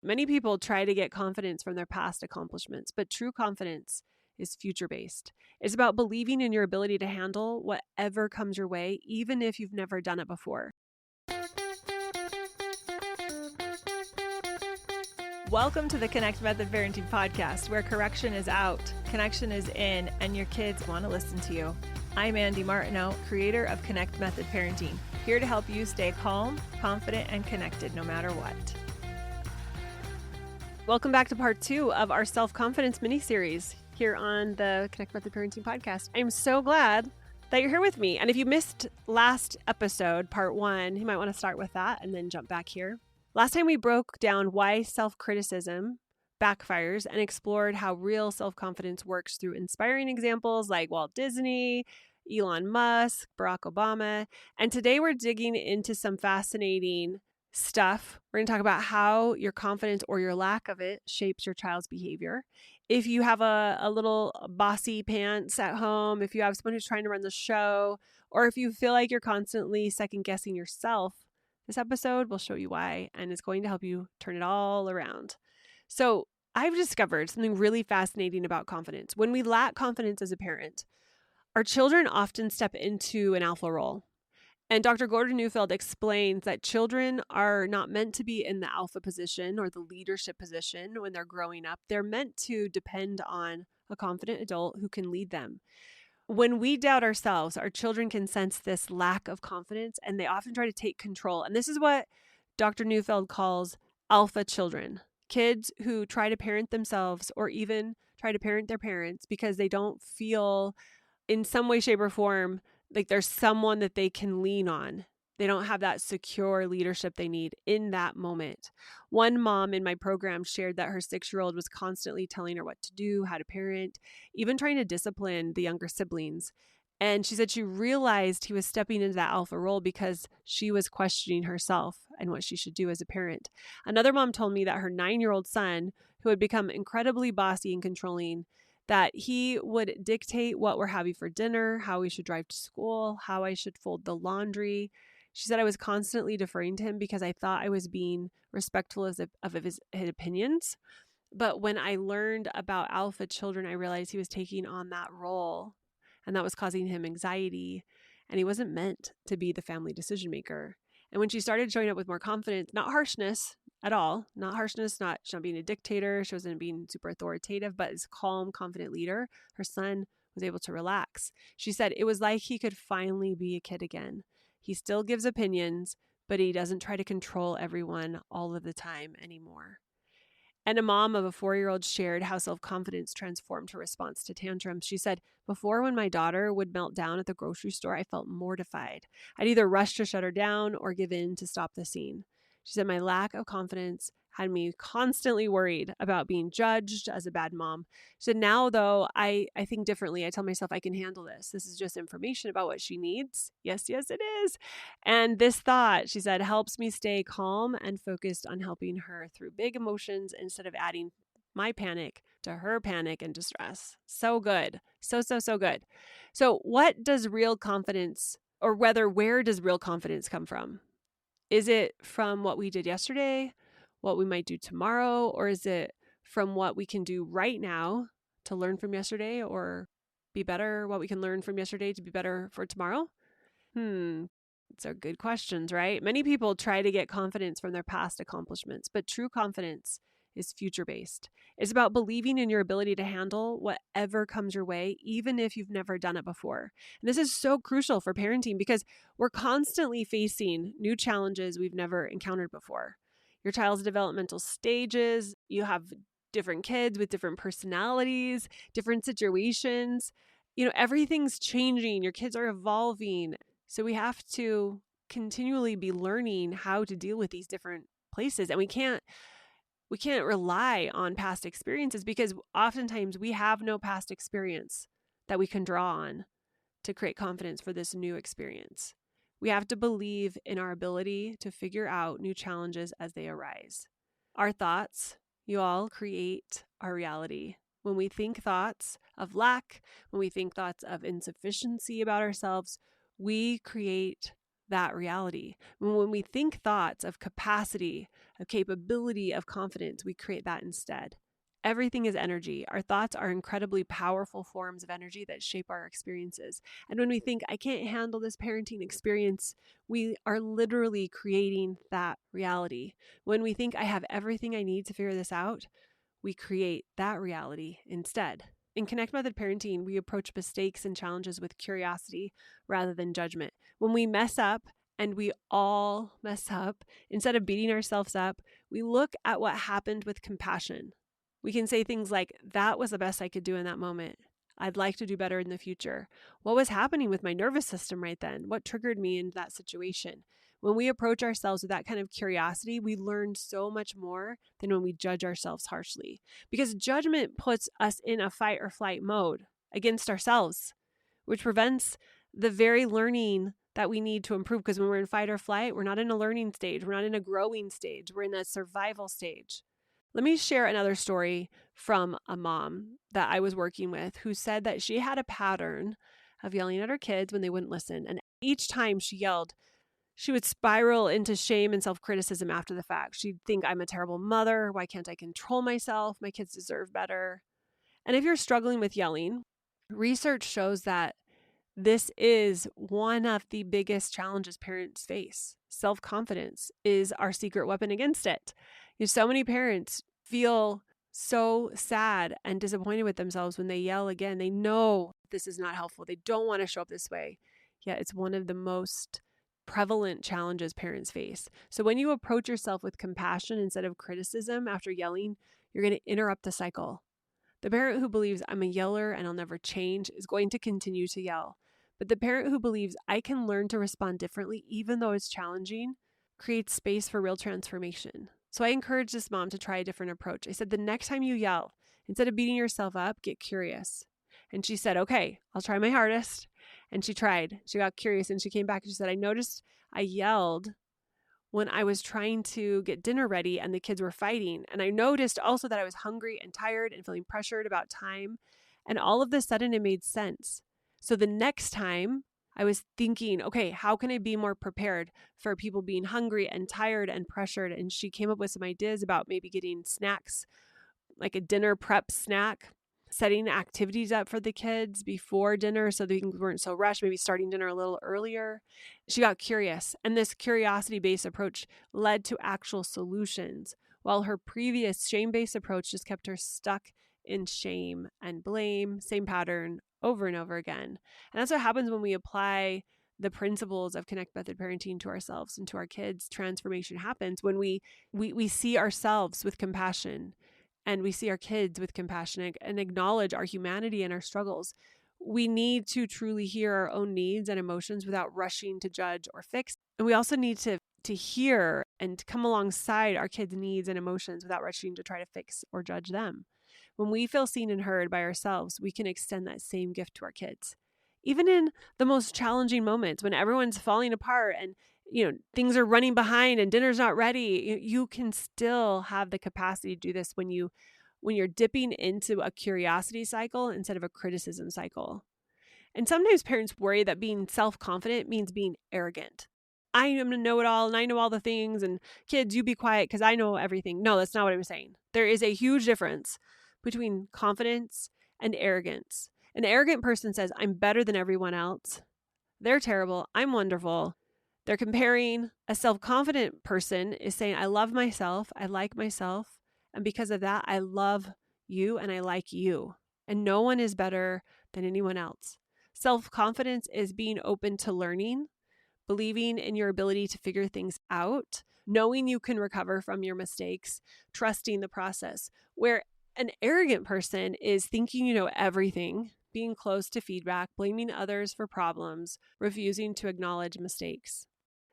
Many people try to get confidence from their past accomplishments, but true confidence is future-based. It's about believing in your ability to handle whatever comes your way, even if you've never done it before. Welcome to the Connect Method Parenting Podcast, where correction is out, connection is in, and your kids want to listen to you. I'm Andy Martineau, creator of Connect Method Parenting, here to help you stay calm, confident, and connected no matter what. Welcome back to part 2 of our self-confidence mini-series here on the Connect Method Parenting Podcast. I'm so glad that you're here with me. And if you missed last episode, part 1, you might want to start with that and then jump back here. Last time we broke down why self-criticism backfires and explored how real self-confidence works through inspiring examples like Walt Disney, Elon Musk, Barack Obama. And today we're digging into some fascinating stuff. We're going to talk about how your confidence or your lack of it shapes your child's behavior. If you have a little bossy pants at home, if you have someone who's trying to run the show, or if you feel like you're constantly second guessing yourself, this episode will show you why, and it's going to help you turn it all around. So I've discovered something really fascinating about confidence. When we lack confidence as a parent, our children often step into an alpha role. And Dr. Gordon Neufeld explains that children are not meant to be in the alpha position or the leadership position when they're growing up. They're meant to depend on a confident adult who can lead them. When we doubt ourselves, our children can sense this lack of confidence and they often try to take control. And this is what Dr. Neufeld calls alpha children, kids who try to parent themselves or even try to parent their parents because they don't feel in some way, shape, or form like there's someone that they can lean on. They don't have that secure leadership they need in that moment. One mom in my program shared that her 6-year-old was constantly telling her what to do, how to parent, even trying to discipline the younger siblings. And she said she realized he was stepping into that alpha role because she was questioning herself and what she should do as a parent. Another mom told me that her 9-year-old son, who had become incredibly bossy and controlling, that he would dictate what we're having for dinner, how we should drive to school, how I should fold the laundry. She said I was constantly deferring to him because I thought I was being respectful of his opinions. But when I learned about alpha children, I realized he was taking on that role and that was causing him anxiety. And he wasn't meant to be the family decision maker. And when she started showing up with more confidence, not harshness at all, not harshness, she's not being a dictator, she wasn't being super authoritative, but as a calm, confident leader, her son was able to relax. She said it was like he could finally be a kid again. He still gives opinions, but he doesn't try to control everyone all of the time anymore. And a mom of a 4-year-old shared how self-confidence transformed her response to tantrums. She said, before when my daughter would melt down at the grocery store, I felt mortified. I'd either rush to shut her down or give in to stop the scene. She said, my lack of confidence had me constantly worried about being judged as a bad mom. She said, now though, I think differently. I tell myself I can handle this. This is just information about what she needs. Yes, it is. And this thought, she said, helps me stay calm and focused on helping her through big emotions instead of adding my panic to her panic and distress. So good. So good. So what does real confidence, or rather, where does real confidence come from? Is it from what we did yesterday, what we might do tomorrow, or is it from what we can do right now to learn from yesterday or be better, what we can learn from yesterday to be better for tomorrow? These are good questions, right? Many people try to get confidence from their past accomplishments, but true confidence is future-based. It's about believing in your ability to handle whatever comes your way, even if you've never done it before. And this is so crucial for parenting because we're constantly facing new challenges we've never encountered before. Your child's developmental stages, you have different kids with different personalities, different situations. Everything's changing. Your kids are evolving. So we have to continually be learning how to deal with these different places. And we can't rely on past experiences because oftentimes we have no past experience that we can draw on to create confidence for this new experience. We have to believe in our ability to figure out new challenges as they arise. Our thoughts, you all, create our reality. When we think thoughts of lack, when we think thoughts of insufficiency about ourselves, we create that reality. When we think thoughts of capacity, of capability, of confidence, we create that instead. Everything is energy. Our thoughts are incredibly powerful forms of energy that shape our experiences. And when we think, I can't handle this parenting experience, we are literally creating that reality. When we think, I have everything I need to figure this out, we create that reality instead. In Connect Method Parenting, we approach mistakes and challenges with curiosity rather than judgment. When we mess up, and we all mess up, instead of beating ourselves up, we look at what happened with compassion. We can say things like, that was the best I could do in that moment. I'd like to do better in the future. What was happening with my nervous system right then? What triggered me into that situation? When we approach ourselves with that kind of curiosity, we learn so much more than when we judge ourselves harshly. Because judgment puts us in a fight or flight mode against ourselves, which prevents the very learning that we need to improve. Because when we're in fight or flight, we're not in a learning stage. We're not in a growing stage. We're in a survival stage. Let me share another story from a mom that I was working with who said that she had a pattern of yelling at her kids when they wouldn't listen. And each time she yelled, she would spiral into shame and self-criticism after the fact. She'd think, I'm a terrible mother. Why can't I control myself? My kids deserve better. And if you're struggling with yelling, research shows that this is one of the biggest challenges parents face. Self-confidence is our secret weapon against it. So many parents feel so sad and disappointed with themselves when they yell again. They know this is not helpful. They don't want to show up this way. Yet it's one of the most prevalent challenges parents face. So when you approach yourself with compassion instead of criticism after yelling, you're going to interrupt the cycle. The parent who believes I'm a yeller and I'll never change is going to continue to yell. But the parent who believes I can learn to respond differently, even though it's challenging, creates space for real transformation. So I encouraged this mom to try a different approach. I said, the next time you yell, instead of beating yourself up, get curious. And she said, okay, I'll try my hardest. And she tried. She got curious and she came back and she said, I noticed I yelled when I was trying to get dinner ready and the kids were fighting. And I noticed also that I was hungry and tired and feeling pressured about time. And all of a sudden it made sense. So the next time I was thinking, okay, how can I be more prepared for people being hungry and tired and pressured? And she came up with some ideas about maybe getting snacks, like a dinner prep snack, setting activities up for the kids before dinner so they weren't so rushed, maybe starting dinner a little earlier. She got curious, and this curiosity-based approach led to actual solutions, while her previous shame-based approach just kept her stuck in shame and blame, same pattern over and over again. And that's what happens when we apply the principles of Connect Method Parenting to ourselves and to our kids. Transformation happens when we see ourselves with compassion and we see our kids with compassion and acknowledge our humanity and our struggles. We need to truly hear our own needs and emotions without rushing to judge or fix. And we also need to hear and come alongside our kids' needs and emotions without rushing to try to fix or judge them. When we feel seen and heard by ourselves, we can extend that same gift to our kids. Even in the most challenging moments when everyone's falling apart and things are running behind and dinner's not ready, you can still have the capacity to do this when you're dipping into a curiosity cycle instead of a criticism cycle. And sometimes parents worry that being self-confident means being arrogant. I am a know-it-all and I know all the things, and kids, you be quiet because I know everything. No, that's not what I'm saying. There is a huge difference between confidence and arrogance. An arrogant person says, I'm better than everyone else. They're terrible. I'm wonderful. They're comparing. A self-confident person is saying, I love myself. I like myself. And because of that, I love you and I like you. And no one is better than anyone else. Self-confidence is being open to learning, believing in your ability to figure things out, knowing you can recover from your mistakes, trusting the process. Where an arrogant person is thinking you know everything, being closed to feedback, blaming others for problems, refusing to acknowledge mistakes.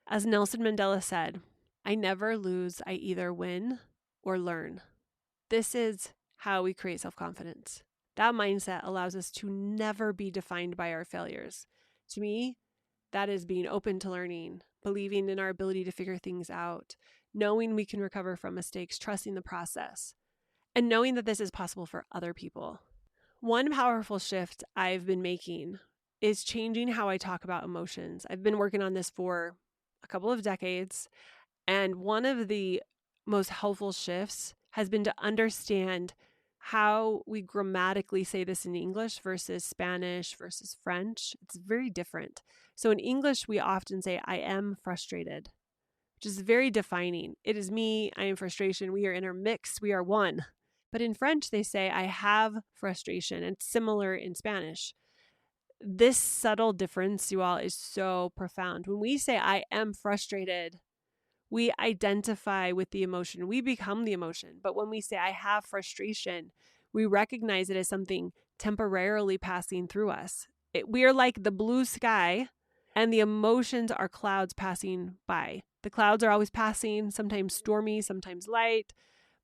As Nelson Mandela said, I never lose, I either win or learn. This is how we create self-confidence. That mindset allows us to never be defined by our failures. To me, that is being open to learning, believing in our ability to figure things out, knowing we can recover from mistakes, trusting the process, and knowing that this is possible for other people. One powerful shift I've been making is changing how I talk about emotions. I've been working on this for a couple of decades. And one of the most helpful shifts has been to understand how we grammatically say this in English versus Spanish versus French. It's very different. So in English, we often say, I am frustrated, which is very defining. It is me, I am frustration. We are intermixed, we are one. But in French, they say, I have frustration. And it's similar in Spanish. This subtle difference, you all, is so profound. When we say, I am frustrated, we identify with the emotion. We become the emotion. But when we say, I have frustration, we recognize it as something temporarily passing through us. We are like the blue sky, and the emotions are clouds passing by. The clouds are always passing, sometimes stormy, sometimes light,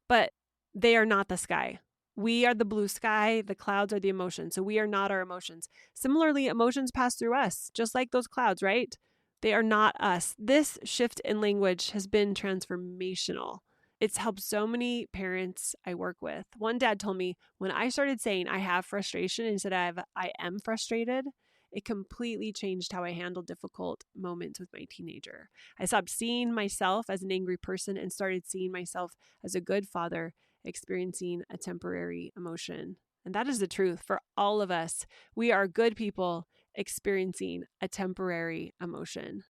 but they are not the sky. We are the blue sky. The clouds are the emotions. So we are not our emotions. Similarly, emotions pass through us, just like those clouds, right? They are not us. This shift in language has been transformational. It's helped so many parents I work with. One dad told me when I started saying I have frustration instead of I am frustrated, it completely changed how I handle difficult moments with my teenager. I stopped seeing myself as an angry person and started seeing myself as a good father experiencing a temporary emotion. And that is the truth for all of us. We are good people experiencing a temporary emotion.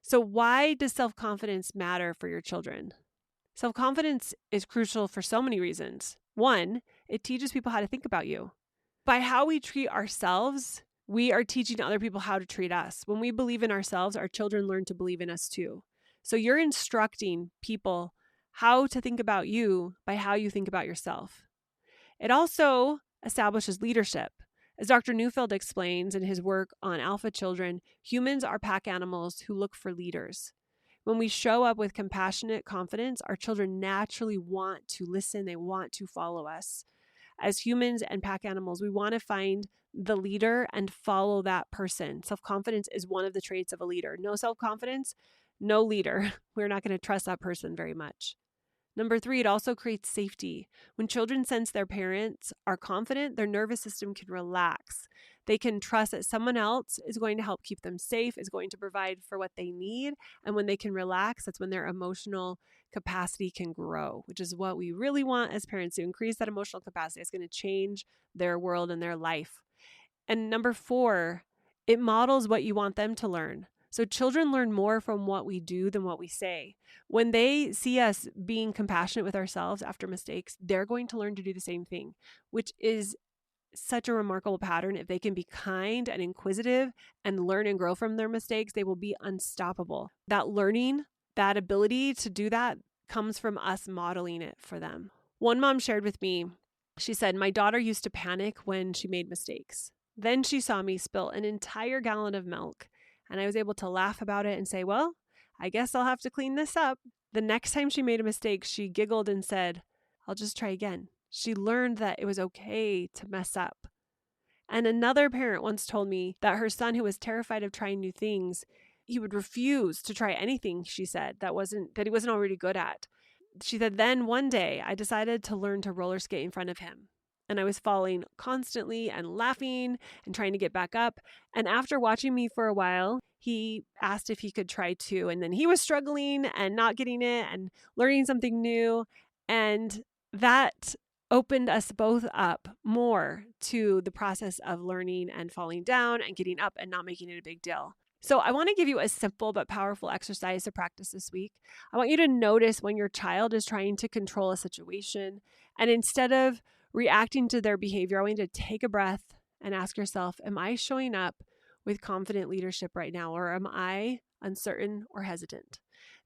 So why does self-confidence matter for your children? Self-confidence is crucial for so many reasons. One, it teaches people how to think about you. By how we treat ourselves, we are teaching other people how to treat us. When we believe in ourselves, our children learn to believe in us too. So you're instructing people how to think about you by how you think about yourself. It also establishes leadership. As Dr. NEUFELD explains in his work on alpha children, humans are pack animals who look for leaders. When we show up with compassionate confidence, our children naturally want to listen. They want to follow us. As humans and pack animals, we want to find the leader and follow that person. Self-confidence is one of the traits of a leader. No self-confidence, no leader. We're not going to trust that person very much. Number 3, it also creates safety. When children sense their parents are confident, their nervous system can relax. They can trust that someone else is going to help keep them safe, is going to provide for what they need. And when they can relax, that's when their emotional capacity can grow, which is what we really want as parents, to increase that emotional capacity. It's going to change their world and their life. And number 4, it models what you want them to learn. So children learn more from what we do than what we say. When they see us being compassionate with ourselves after mistakes, they're going to learn to do the same thing, which is such a remarkable pattern. If they can be kind and inquisitive and learn and grow from their mistakes, they will be unstoppable. That learning, that ability to do that comes from us modeling it for them. One mom shared with me, she said, my daughter used to panic when she made mistakes. Then she saw me spill an entire gallon of milk, and I was able to laugh about it and say, well, I guess I'll have to clean this up. The next time she made a mistake, she giggled and said, I'll just try again. She learned that it was okay to mess up. And another parent once told me that her son, who was terrified of trying new things, he would refuse to try anything, she said, that he wasn't already good at. She said, then one day I decided to learn to roller skate in front of him. And I was falling constantly and laughing and trying to get back up. And after watching me for a while, he asked if he could try too. And then he was struggling and not getting it and learning something new. And that opened us both up more to the process of learning and falling down and getting up and not making it a big deal. So I want to give you a simple but powerful exercise to practice this week. I want you to notice when your child is trying to control a situation, and instead of reacting to their behavior, I want you to take a breath and ask yourself, am I showing up with confident leadership right now, or am I uncertain or hesitant?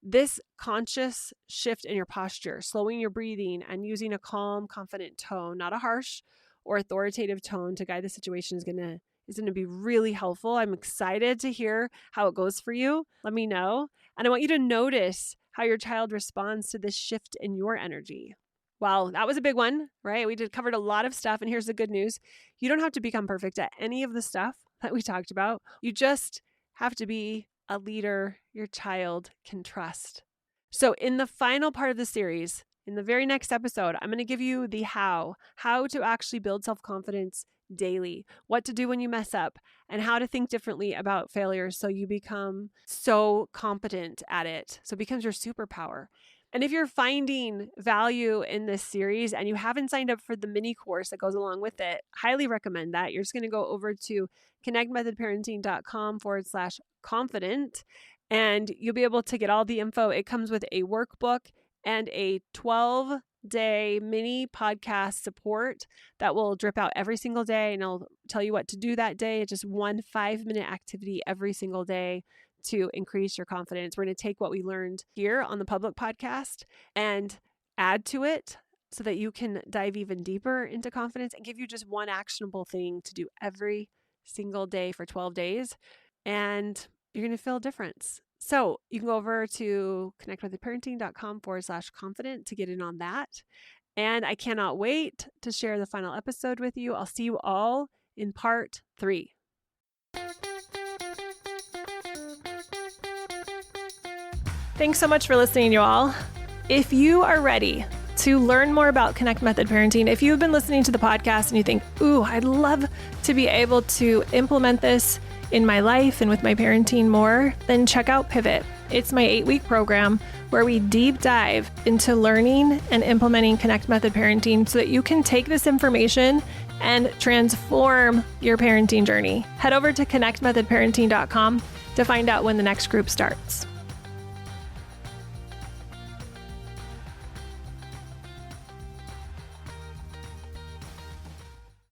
This conscious shift in your posture, slowing your breathing and using a calm, confident tone, not a harsh or authoritative tone to guide the situation is going to be really helpful. I'm excited to hear how it goes for you. Let me know. And I want you to notice how your child responds to this shift in your energy. Wow, that was a big one, right? We covered a lot of stuff. And here's the good news. You don't have to become perfect at any of the stuff that we talked about. You just have to be a leader your child can trust. So in the final part of the series, in the very next episode, I'm going to give you the how to actually build self-confidence daily, what to do when you mess up, and how to think differently about failures so you become so competent at it. So it becomes your superpower. And if you're finding value in this series and you haven't signed up for the mini course that goes along with it, highly recommend that. You're just going to go over to connectmethodparenting.com/confident, and you'll be able to get all the info. It comes with a workbook and a 12-day mini podcast support that will drip out every single day, and it'll tell you what to do that day. It's just one 5-minute activity every single day to increase your confidence. We're going to take what we learned here on the public podcast and add to it so that you can dive even deeper into confidence and give you just one actionable thing to do every single day for 12 days. And you're going to feel a difference. So you can go over to connectmethodparenting.com/confident to get in on that. And I cannot wait to share the final episode with you. I'll see you all in part 3. Thanks so much for listening, you all. If you are ready to learn more about Connect Method Parenting, if you've been listening to the podcast and you think, ooh, I'd love to be able to implement this in my life and with my parenting more, then check out Pivot. It's my 8-week program where we deep dive into learning and implementing Connect Method Parenting so that you can take this information and transform your parenting journey. Head over to connectmethodparenting.com to find out when the next group starts.